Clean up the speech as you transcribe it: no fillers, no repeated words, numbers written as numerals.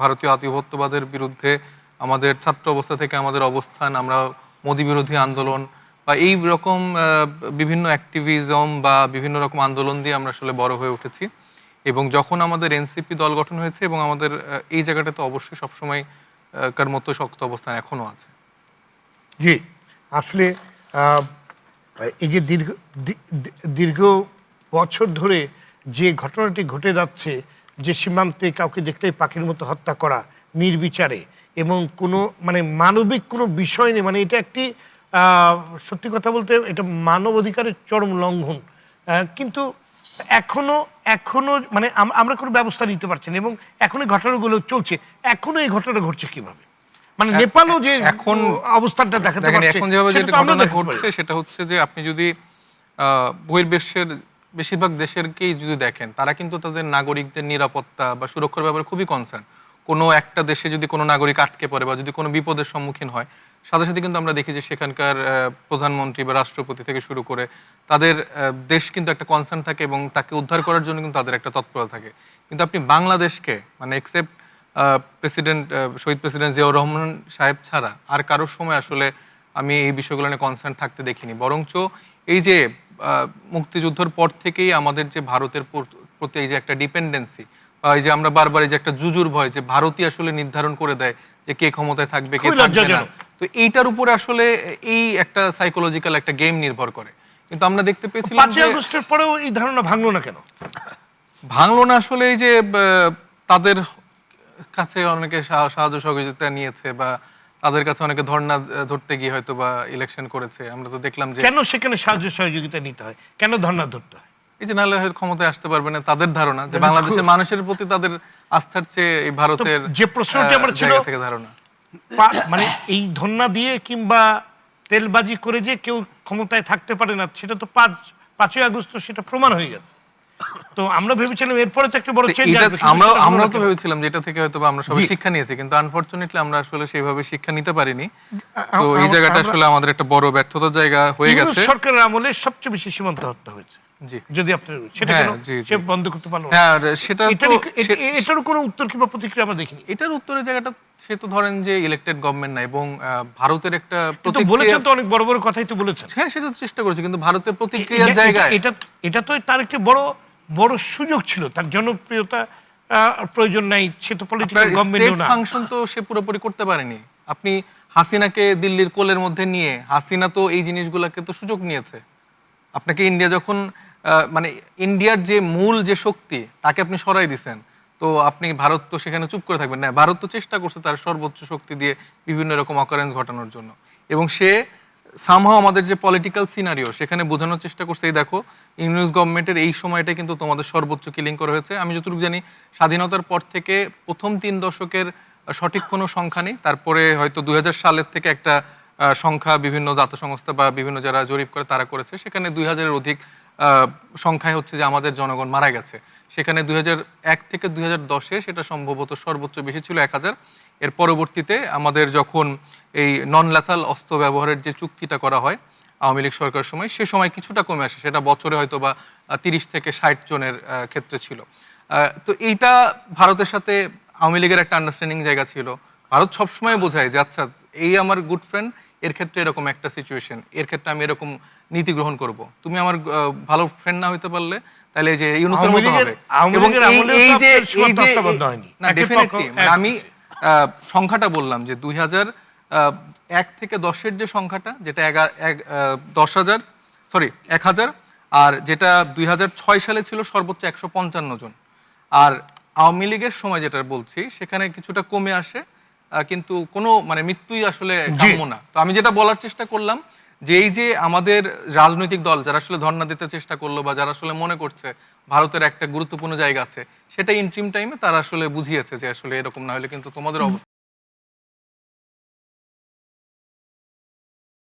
ভারতীয় আধিপত্যবাদের বিরুদ্ধে আমাদের ছাত্র অবস্থা থেকে আমাদের অবস্থান, আমরা মোদি বিরোধী আন্দোলন বা এই রকম বিভিন্ন অ্যাক্টিভিজম বা বিভিন্ন রকম আন্দোলন দিয়ে আমরা আসলে বড় হয়ে উঠেছি। এবং যখন আমাদের এনসিপি দল গঠন হয়েছে এবং আমাদের এই জায়গাটাতে অবশ্যই সবসময় কার মতো শক্ত অবস্থান এখনো আছে। জি, আসলে এই যে দীর্ঘ বছর ধরে যে ঘটনাটি ঘটে যাচ্ছে, যে সীমান্তে কাউকে দেখলেই পাখির মতো হত্যা করা নির্বিচারে এবং কোনো মানে মানবিক কোনো বিষয় নেই, মানে এটা একটি সত্যি কথা বলতে এটা মানবাধিকারের চরম লঙ্ঘন। কিন্তু এখনো মানে আমরা কোনো ব্যবস্থা নিতে পারছি না এবং এখন এই ঘটনাগুলো চলছে। এখনো এই ঘটনা ঘটছে কিভাবে? মানে নেপালও যে এখন অবস্থানটা দেখাতে পারছে, এখন যেভাবে যেটা ঘটনা ঘটছে সেটা হচ্ছে যে আপনি যদি বহির্বিশ্বের বেশিরভাগ দেশেরকেই যদি দেখেন, তারা কিন্তু তাদের নাগরিকদের নিরাপত্তা বা সুরক্ষার ব্যাপারে খুবই কনসার্ন। কোনো একটা দেশে যদি কোনো নাগরিক আটকে পড়ে বা যদি কোনো বিপদের সম্মুখীন হয়, সাথে সাথে কিন্তু আমরা দেখি যে সেখানকার প্রধানমন্ত্রী বা রাষ্ট্রপতি থেকে শুরু করে তাদের দেশ কিন্তু একটা কনসার্ন থাকে এবং তাকে উদ্ধার করার জন্য কিন্তু তাদের একটা তৎপরতা থাকে। কিন্তু আপনি বাংলাদেশকে মানে এক্সেপ্ট শহীদ প্রেসিডেন্ট জিয়াউর রহমান সাহেব ছাড়া আর কারোর সময় আসলে আমি এই বিষয়গুলো নিয়ে কনসার্ন থাকতে দেখিনি। বরঞ্চ এই যে মুক্তিযুদ্ধের পর থেকেই আমাদের যে ভারতের প্রতি এই যে একটা ডিপেন্ডেন্সি বা এই যে আমরা বারবার এই যে একটা জুজুর ভয় যে ভারতই আসলে নির্ধারণ করে দেয় যে কে ক্ষমতায় থাকবে কে থাকবে না, তো এইটার উপরে আসলে এই একটা সাইকোলজিক্যাল একটা গেম নির্ভর করে। কিন্তু আমরা দেখতে পেয়েছিলাম যে 5 আগস্টের পরেও এই ধারণা ভাঙলো না কেন? ভাঙলো না আসলে এই যে তাদের কাছে অনেকে সাহায্য সহযোগিতা নিয়েছে বা তাদের কাছে অনেকে ধর্ণা ধরতে গিয়ে হয়তো বা ইলেকশন করেছে। আমরা তো দেখলাম যে কেন সেখানে সাহায্য সহযোগিতা নিতে হয়, কেন ধর্ণা ধরতে হয়? এই যে নাহলে হয়তো ক্ষমতায় আসতে পারবে না, তাদের ধারণা যে বাংলাদেশের মানুষের প্রতি তাদের আস্থার চেয়ে এই ভারতের যে প্রশ্নটি আমার ছিল থেকে ধারণা মানে এই ধর্ণা দিয়ে কিংবা তেলবাজি করে যে কেউ ক্ষমতায় থাকতে পারে না, সেটা তো 5ই আগস্ট সেটা প্রমাণ হয়ে গেছে। তো আমরা ভেবেছিলাম এরপরে তো একটা বড় চেঞ্জ আসবে। আমরা তো ভেবেছিলাম যে এটা থেকে হয়তো আমরা সবাই শিক্ষা নিয়েছি, কিন্তু আনফরচুনেটলি আমরা আসলে সেইভাবে শিক্ষা নিতে পারিনি। তো এই জায়গাটা আসলে আমাদের একটা বড় ব্যর্থতার জায়গা হয়ে গেছে। সরকারের আমলে সবচেয়ে বেশি সীমান্ত হত্যা হয়েছে। জি, যদি আপনি সেটা কেন সে বন্ধ করতে পারলো না? হ্যাঁ, সেটা তো এটারও কোনো উত্তর কিংবা প্রতিক্রিয়া আমরা দেখিনি। এটার উত্তরের জায়গাটা সে তো ধরেন যে ইলেক্টেড গভর্নমেন্ট না এবং ভারতের একটা প্রতিক্রিয়া বলেছেন তো, অনেক বড় বড় কথাই তো বলেছেন। হ্যাঁ, সেটা তো চেষ্টা করেছে, কিন্তু ভারতের প্রতিক্রিয়ার জায়গায় এটা তো তার একটা বড় সুযোগ ছিল, তার জনপ্রিয়তা প্রয়োজন নাই, সে তো পলিটিক্যাল গভর্নমেন্টও না। ফাংশন তো সে পুরোপুরি করতে পারেনি। আপনি হাসিনাকে দিল্লির কোলের মধ্যে নিয়ে, হাসিনা তো এই জিনিসগুলোকে তো সুযোগ নিয়েছে। আপনাকে ইন্ডিয়া যখন মানে ইন্ডিয়ার যে মূল যে শক্তি তাকে আপনি সরাই দিছেন, তো আপনি ভারত তো সেখানে চুপ করে থাকবেন না। ভারত তো চেষ্টা করছে তার সর্বোচ্চ শক্তি দিয়ে বিভিন্ন রকম অকারেন্স ঘটানোর জন্য, এবং সে সামহাও আমাদের যে পলিটিক্যাল সিনারিও সেখানে বোঝানোর চেষ্টা করছে এই দেখো ইউনিয়ন গভর্নমেন্টের এই সময়টা কিন্তু তোমাদের সর্বোচ্চ কিলিং করা হয়েছে। আমি যতটুকু জানি স্বাধীনতার পর থেকে প্রথম 3 দশকের সঠিক কোনো সংখ্যা নেই, তারপরে হয়তো 2000 সালের থেকে একটা সংখ্যা বিভিন্ন দাতা সংস্থা বা বিভিন্ন যারা জরিপ করে তারা করেছে, সেখানে 2000-এর অধিক সংখ্যায় হচ্ছে যে আমাদের জনগণ মারা গেছে। সেখানে 2001 থেকে 2010-এ সেটা সম্ভবত সর্বোচ্চ বেশি ছিল 1000। এর পরবর্তীতে আমাদের যখন এই নন ল্যাথাল অস্ত্র ব্যবহারের যে চুক্তিটা করা হয় আওয়ামী লীগ সরকারের সময়, সে সময় কিছুটা কমে আসে, সেটা বছরে হয়তো বা 30 থেকে 60 জনের ক্ষেত্রে ছিল। তো এইটা ভারতের সাথে আওয়ামী লীগের একটা আন্ডারস্ট্যান্ডিং জায়গা ছিল। ভারত সবসময় বোঝায় যে আচ্ছা এই আমার গুড ফ্রেন্ড, এর ক্ষেত্রে এরকম একটা সিচুয়েশন, এর ক্ষেত্রে আমি এরকম নীতি গ্রহণ করব। তুমি আমার ভালো ফ্রেন্ড না হইতে পারলে তাহলে এই যে ইউনুসের মতো হবে। এবং এই যে না ডেফিনেটলি আমি সংখ্যাটা বললাম যে 2001 থেকে 10-এর যে সংখ্যাটা, যেটা 1000 আর যেটা 2006 সালে ছিল সর্বোচ্চ 155 জন। আর আওয়ামী লীগের সময় যেটা বলছি সেখানে কিছুটা কমে আসে, কিন্তু কোনো মানে মৃত্যুই আসলে কাম্য না। তো আমি যেটা বলার চেষ্টা করলাম যে এই যে আমাদের রাজনৈতিক দল যারা আসলে ধর্ণা দিতে চেষ্টা করলো বা যারা আসলে মনে করছে ভারতের একটা গুরুত্বপূর্ণ জায়গা আছে, সেটা ইন্ট্রিম টাইমে তারা আসলে বুঝিয়েছে যে আসলে এরকম না হলে কিন্তু তোমাদের অবস্থা